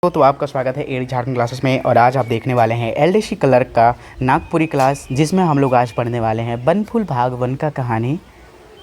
तो आपका स्वागत है एडी झारखंड क्लासेस में। और आज आप देखने वाले हैं एलडीसी कलर का नागपुरी क्लास, जिसमें हम लोग आज पढ़ने वाले हैं बनफूल भाग वन का कहानी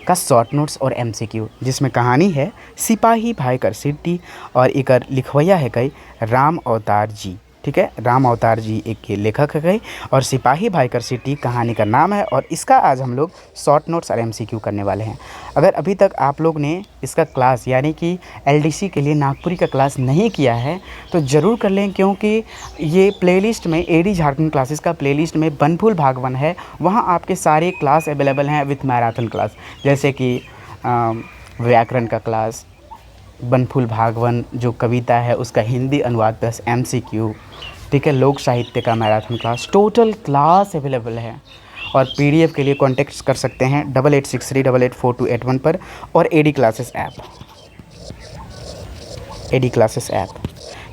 का शॉर्ट नोट्स और एमसीक्यू, जिसमें कहानी है सिपाही भाईकर सिट्टी और एक लिखवैया है कई राम अवतार जी। ठीक है, राम अवतार जी एक के लेखक है कई और सिपाही भाईकर सिट्टी कहानी का नाम है। और इसका आज हम लोग शॉर्ट नोट्स और एमसीक्यू करने वाले हैं। अगर अभी तक आप लोग ने इसका क्लास यानी कि एलडीसी के लिए नागपुरी का क्लास नहीं किया है तो ज़रूर कर लें, क्योंकि ये प्लेलिस्ट में एडी झारखंड क्लासेस का प्लेलिस्ट में बनफूल भाग वन है। वहाँ आपके सारे क्लास अवेलेबल हैं विथ मैराथन क्लास, जैसे कि व्याकरण का क्लास, बनफूल भाग वन जो कविता है उसका हिंदी अनुवाद प्लस एमसीक्यू, ठीक है, लोक साहित्य का marathon class, total class available है। और पीडीएफ के लिए कॉन्टेक्ट कर सकते हैं 8863884281 पर और एडी क्लासेस ऐप,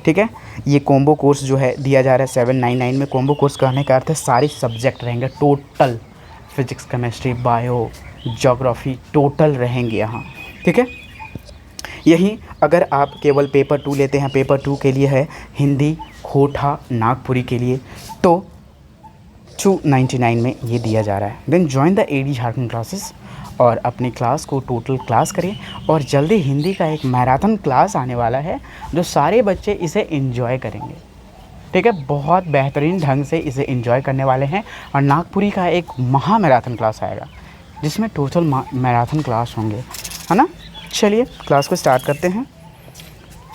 ठीक है। ये कॉम्बो कोर्स जो है दिया जा रहा है 799 में। कॉम्बो कोर्स कहने का अर्थ है सारे सब्जेक्ट रहेंगे total, physics, chemistry, bio, geography total रहेंगे यहाँ, ठीक है। यही अगर आप केवल पेपर 2 लेते हैं, पेपर 2 के लिए है हिंदी खोटा नागपुरी के लिए, तो 299 में ये दिया जा रहा है। Then join the AD Jharkhand classes और अपनी क्लास को टोटल क्लास करें। और जल्दी हिंदी का एक मैराथन क्लास आने वाला है जो सारे बच्चे इसे एंजॉय करेंगे, ठीक है, बहुत बेहतरीन ढंग से इसे एंजॉय करने वाले हैं। और नागपुरी का एक महा मैराथन क्लास आएगा जिसमें टोटल मैराथन क्लास होंगे, है ना। चलिए क्लास को स्टार्ट करते हैं।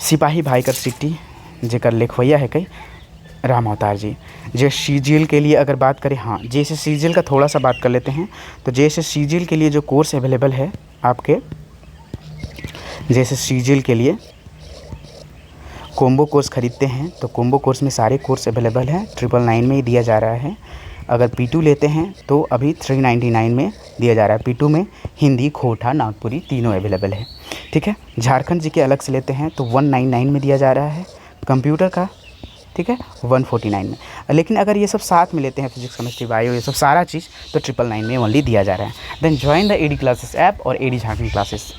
सिपाही भाईकर सिट्टी जेकर लिखवैया है कई राम अवतार जी। जे सीजीएल के लिए अगर बात करें, हाँ जैसे सीजीएल का थोड़ा सा बात कर लेते हैं, तो जैसे सीजीएल के लिए जो कोर्स अवेलेबल है आपके, जैसे सीजीएल के लिए कॉम्बो कोर्स ख़रीदते हैं तो कॉम्बो कोर्स में सारे कोर्स अवेलेबल हैं, 999 में ही दिया जा रहा है। अगर P2 लेते हैं तो अभी 399 में दिया जा रहा है। P2 में हिंदी खोटा नागपुरी तीनों अवेलेबल है, ठीक है। झारखंड जी के अलग से लेते हैं तो 199 में दिया जा रहा है कंप्यूटर का, ठीक है, 149 में। लेकिन अगर ये सब साथ में लेते हैं फिजिक्स, केमिस्ट्री, बायो, ये सब सारा चीज़, तो 999 में ओनली दिया जा रहा है। Then join the AD classes app और एडी झारखंड क्लासेस।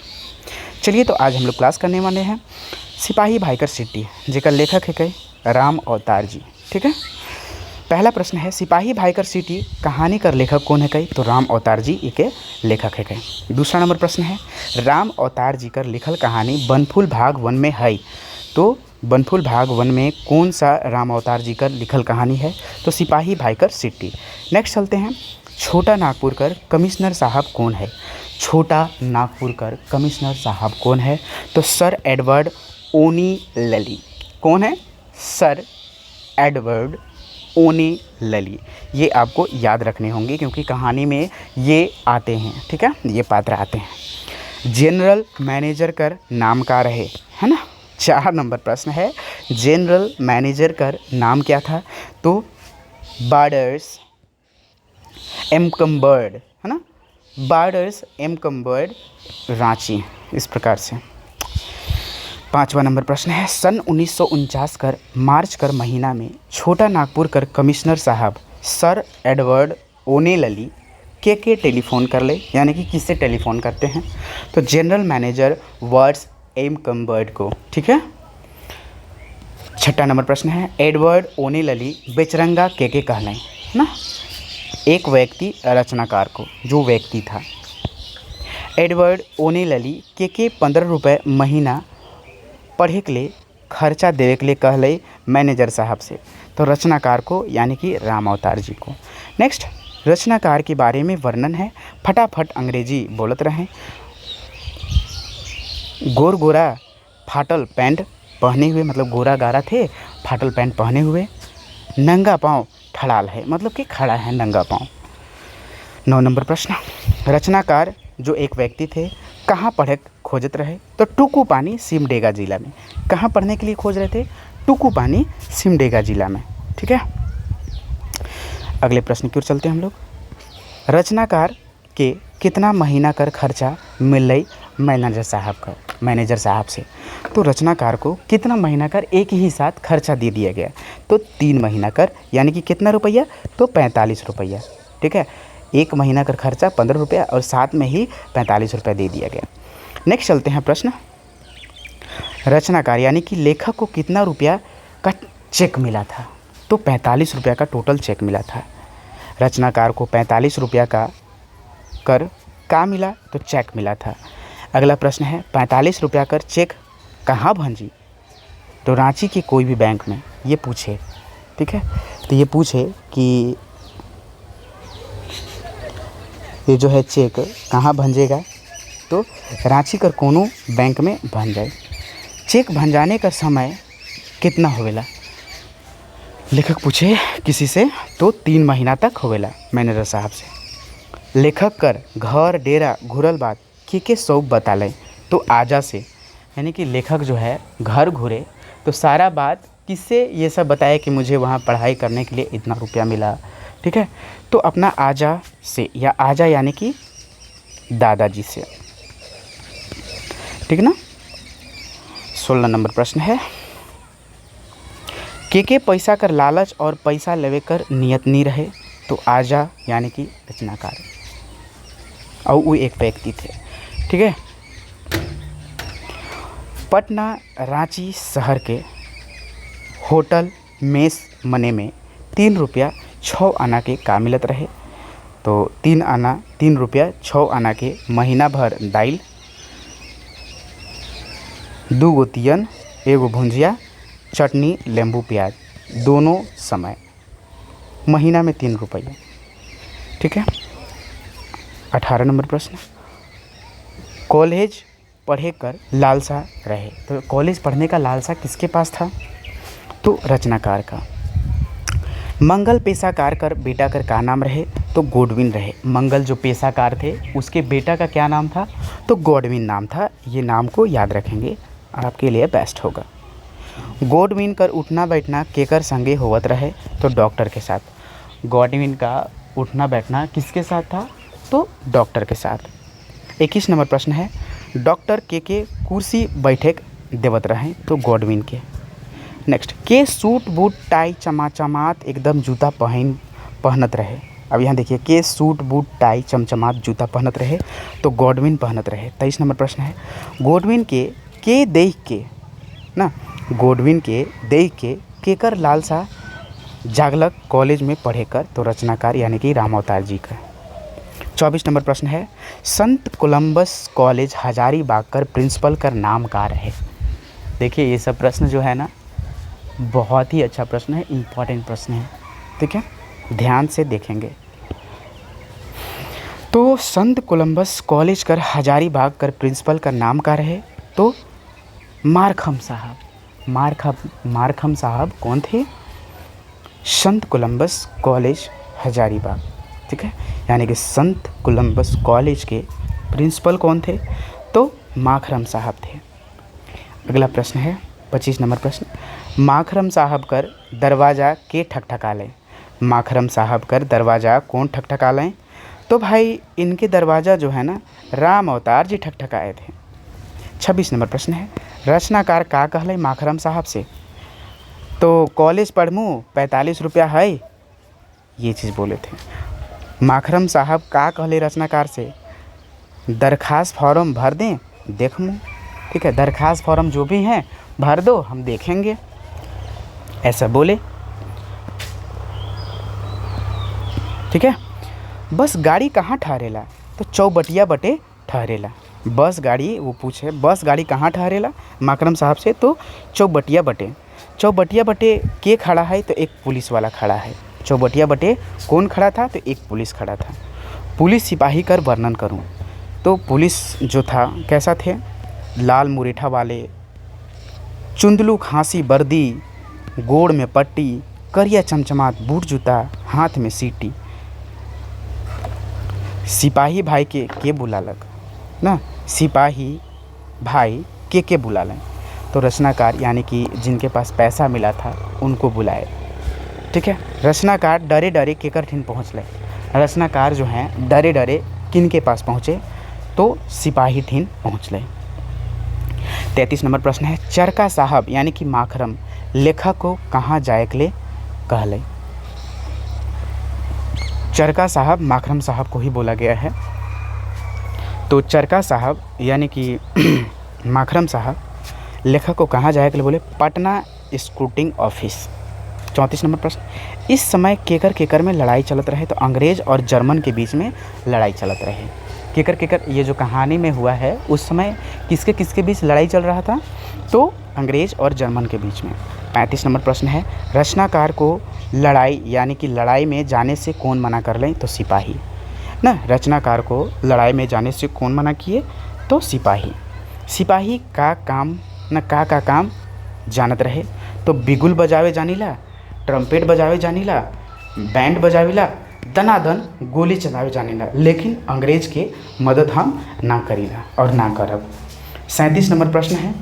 चलिए तो आज हम लोग क्लास करने वाले हैं सिपाही भाईकर सिट्टी जेकर लेखक है कई राम अवतार जी, ठीक है। पहला प्रश्न है सिपाही भाईकर सिट्टी कहानी का लेखक कौन है कई, तो राम अवतार जी के लेखक है कई। दूसरा नंबर प्रश्न है राम अवतार जी का लिखल कहानी बनफूल भाग वन में है, तो बनफूल भाग वन में कौन सा राम अवतार जी का लिखल कहानी है, तो सिपाही भाईकर सिट्टी। नेक्स्ट चलते हैं छोटा नागपुर कर कमिश्नर साहब कौन है। छोटा नागपुर कर कमिश्नर साहब कौन है, तो सर एडवर्ड ओनीलली। कौन है? सर एडवर्ड ओनीलली। ये आपको याद रखने होंगे क्योंकि कहानी में ये आते हैं, ठीक है, ये पात्र आते हैं। जनरल मैनेजर कर नाम का रहे, है ना। 4 नंबर प्रश्न है जनरल मैनेजर कर नाम क्या था, तो बॉर्डर्स एमकम्बर्ड, है ना, बॉर्डर्स एमकम्बर्ड रांची, इस प्रकार से। 5वां नंबर प्रश्न है सन 1949 कर मार्च कर महीना में छोटा नागपुर कर कमिश्नर साहब सर एडवर्ड ओनेलली के टेलीफोन कर ले, यानी कि किससे टेलीफोन करते हैं, तो जनरल मैनेजर वर्ड्स एमकम्बर्ड को, ठीक है। 6वां नंबर प्रश्न है एडवर्ड ओनेलली बेचरंगा के कहलें ना, एक व्यक्ति रचनाकार को, जो व्यक्ति था एडवर्ड ओनेलली के 15 रुपये महीना पढ़े के लिए खर्चा देवे के लिए कहले मैनेजर साहब से, तो रचनाकार को यानी कि राम अवतार जी को। नेक्स्ट रचनाकार के बारे में वर्णन है, फटाफट अंग्रेजी बोलत रहें। गोर गोरा फाटल पैंट पहने हुए, मतलब गोरा गारा थे, फाटल पैंट पहने हुए, नंगा पाँव ठड़ाल है, मतलब कि खड़ा है नंगा पाँव। 9 नंबर प्रश्न रचनाकार जो एक व्यक्ति थे कहाँ पढ़े खोजत रहे, तो टुकू पानी सिमडेगा जिला में। कहाँ पढ़ने के लिए खोज रहे थे, टुकू पानी सिमडेगा जिला में, ठीक है। अगले प्रश्न की ओर चलते हैं हम लोग। रचनाकार के कितना महीना कर खर्चा मिल रही मैनेजर साहब से, तो रचनाकार को कितना महीना कर एक ही साथ खर्चा दे दिया गया, तो 3 महीना कर, यानी कि कितना रुपया, तो 45 रुपया, ठीक है। 1 महीना कर खर्चा 15 रुपया और साथ में ही 45 रुपया दे दिया गया। नेक्स्ट चलते हैं प्रश्न रचनाकार यानी कि लेखक को कितना रुपया का चेक मिला था। तो 45 रुपया का टोटल चेक मिला था। रचनाकार को 45 रुपया का कर का मिला, तो चेक मिला था। अगला प्रश्न है 45 रुपया कर चेक कहाँ भंजी, तो रांची के कोई भी बैंक में ये पूछे। ठीक है, तो ये पूछे कि ये जो है चेक कहाँ भंजेगा, तो रांची कर कोनो बैंक में भन जाए। चेक भंजाने का समय कितना होवेला, लेखक पूछे किसी से, तो 3 महीना तक होवेला मैनेजर साहब से। लेखक कर घर डेरा घुरल बात के सब बता लें, तो आजा से, यानी कि लेखक जो है घर घूरे तो सारा बात किससे ये सब बताया कि मुझे वहाँ पढ़ाई करने के लिए इतना रुपया मिला। ठीक है, तो अपना आजा से, या आजा यानी कि दादाजी से। ठीक ना। 16 नंबर प्रश्न है के पैसा कर लालच और पैसा लेवे कर नियत नहीं रहे, तो आजा यानी कि रचनाकार और वो एक व्यक्ति थे। ठीक है, पटना रांची शहर के होटल मेस मने में 3 रुपया 6 आना के का मिलत रहे, तो 3 रुपया 6 आना के महीना भर दाल, 2 गो तियन, 1 गो भुंजिया, चटनी, नींबू प्याज, दोनों समय, महीना में 3 रुपया। ठीक है। 18 नंबर प्रश्न, कॉलेज पढ़े कर लालसा रहे, तो कॉलेज पढ़ने का लालसा किसके पास था, तो रचनाकार का। मंगल पेशाकार कर बेटा कर का नाम रहे, तो गॉडविन रहे। मंगल जो पेशाकार थे उसके बेटा का क्या नाम था, तो गॉडविन नाम था। ये नाम को याद रखेंगे, आपके लिए बेस्ट होगा। गॉडविन कर उठना बैठना केकर संगे होवत रहे, तो डॉक्टर के साथ। गॉडविन का उठना बैठना किसके साथ था, तो डॉक्टर के साथ। 21 नंबर प्रश्न है, डॉक्टर के कुर्सी बैठक देवत रहे, तो गॉडविन के। नेक्स्ट, के सूट बूट टाई चमाचमात एकदम जूता पहनत रहे। अब यहाँ देखिए, के सूट बूट टाई चमचमात जूता पहनत रहे, तो गॉडविन पहनत रहे। 23 नंबर प्रश्न है, गॉडविन के देख के ना, गॉडविन के देख के केकर लालसा जागलक कॉलेज में पढ़े कर, तो रचनाकार यानी कि राम अवतार जी का। 24 नंबर प्रश्न है, संत कोलंबस कॉलेज हजारीबाग कर प्रिंसिपल का नाम का रहे। देखिए ये सब प्रश्न जो है ना बहुत ही अच्छा प्रश्न है, इम्पॉर्टेंट प्रश्न है। ठीक है, ध्यान से देखेंगे। तो संत कोलंबस कॉलेज कर हजारीबाग कर प्रिंसिपल का नाम का रहे, तो मार्खम साहब। मार्खम साहब कौन थे, संत कोलंबस कॉलेज हजारीबाग। ठीक है, यानी कि संत कोलंबस कॉलेज के प्रिंसिपल कौन थे, तो माखरम साहब थे। अगला प्रश्न है 25 नंबर प्रश्न, माखरम साहब कर दरवाज़ा के ठकठका लें। माखरम साहब कर दरवाज़ा कौन ठकठका लें, तो भाई इनके दरवाज़ा जो है ना राम अवतार जी ठकठकाए थे। 26 नंबर प्रश्न है, रचनाकार का कहले माखरम साहब से, तो कॉलेज पढ़ूँ 45 रुपया है, ये चीज़ बोले थे। माखरम साहब का कहले रचनाकार से, दरखास्त फॉर्म भर दें देखूँ। ठीक है, दरखास्त फॉर्म जो भी हैं भर दो, हम देखेंगे, ऐसा बोले। ठीक है, बस गाड़ी कहाँ ठहरेला, तो चौबटिया बटे ठहरेला। बस गाड़ी, वो पूछे बस गाड़ी कहाँ ठहरेला माकरम साहब से, तो चौबटिया बटे। चौबटिया बटे के खड़ा है, तो एक पुलिस वाला खड़ा है। चौबटिया बटे कौन खड़ा था, तो एक पुलिस खड़ा था। पुलिस सिपाही कर वर्णन करूं, तो पुलिस जो था कैसा थे, लाल मुरेठा वाले, चुंदलू खांसी वर्दी, गोड़ में पट्टी, करिया चमचमात बूट जूता, हाथ में सीटी। सिपाही भाई के बुलालक ना, सिपाही भाई के बुला लें, तो रचनाकार यानी कि जिनके पास पैसा मिला था उनको बुलाए। ठीक है, रचनाकार डरे डरे केकर ठिन पहुँच ले। रचनाकार जो हैं डरे डरे किन के पास पहुँचे, तो सिपाही ठिन पहुँच ले। 33 नंबर प्रश्न है, चरका साहब यानी कि माखरम लेखक को कहाँ जाए के लिए कहले। चरका साहब माखरम साहब को ही बोला गया है, तो चरका साहब यानी कि माखरम साहब लेखक को कहाँ जाए के लिए बोले, पटना स्क्रूटिंग ऑफिस। 34 नंबर प्रश्न, इस समय केकर केकर में लड़ाई चलत रहे, तो अंग्रेज और जर्मन के बीच में लड़ाई चलत रहे। केकर केकर ये जो कहानी में हुआ है उस समय किसके किसके बीच लड़ाई चल रहा था, तो अंग्रेज और जर्मन के बीच में। 35 नंबर प्रश्न है, रचनाकार को लड़ाई यानी कि लड़ाई में जाने से कौन मना कर लें, तो सिपाही ना। रचनाकार को लड़ाई में जाने से कौन मना किए, तो सिपाही। सिपाही का काम न का काम जानत रहे, तो बिगुल बजावे जानीला, ट्रम्पेट बजावे जानीला, बैंड बजावेला, दनादन गोली चलावे जानीला, लेकिन अंग्रेज के मदद हम ना करीला और ना करब। 37 नंबर प्रश्न है,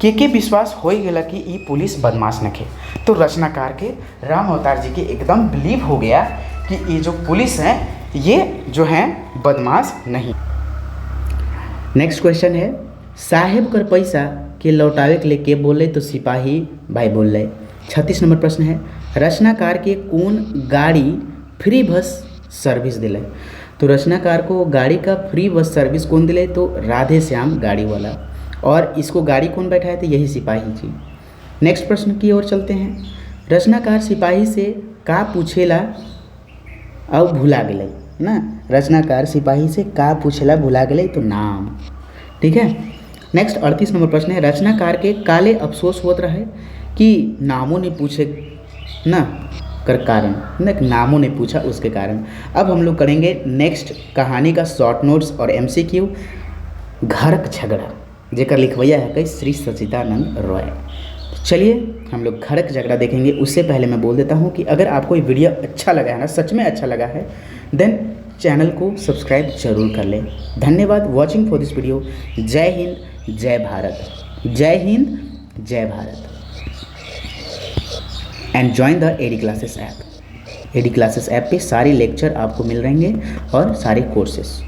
के विश्वास हो गया कि ई पुलिस बदमाश नखे, तो रचनाकार के राम अवतार जी के एकदम बिलीव हो गया कि ये जो पुलिस है ये जो है बदमाश नहीं। नेक्स्ट क्वेश्चन है, साहेब कर पैसा के लौटावे के लिए के बोले, तो सिपाही भाई बोल रहे। 36 नंबर प्रश्न है, रचनाकार के कौन गाड़ी फ्री बस सर्विस दिले, तो रचनाकार को गाड़ी का फ्री बस सर्विस कौन दिले, तो राधे श्याम गाड़ी वाला, और इसको गाड़ी कौन बैठाए थे, यही सिपाही जी। नेक्स्ट प्रश्न की ओर चलते हैं, रचनाकार सिपाही से का पूछेला और भुला गए ना। रचनाकार सिपाही से का पूछेला भुला गए, तो नाम। ठीक है। नेक्स्ट 38 नंबर प्रश्न है, रचनाकार के काले अफसोस होत रहे कि नामों ने पूछे ना कर कारण, न नामों ने पूछा उसके कारण। अब हम लोग करेंगे नेक्स्ट कहानी का शॉर्ट नोट्स और MCQ। घरक झगड़ा जेकर लिखवैया है कई श्री सच्चिदानंद रॉय। चलिए हम लोग घरक झगड़ा देखेंगे। उससे पहले मैं बोल देता हूँ कि अगर आपको ये वीडियो अच्छा लगा है ना, सच में अच्छा लगा है, देन चैनल को सब्सक्राइब जरूर कर लें। धन्यवाद वॉचिंग फॉर दिस वीडियो। जय हिंद जय भारत, जय हिंद जय Bharat. And join the AD classes app. AD classes app पे सारे लेक्चर आपको मिल रहेंगे और सारे कोर्सेस।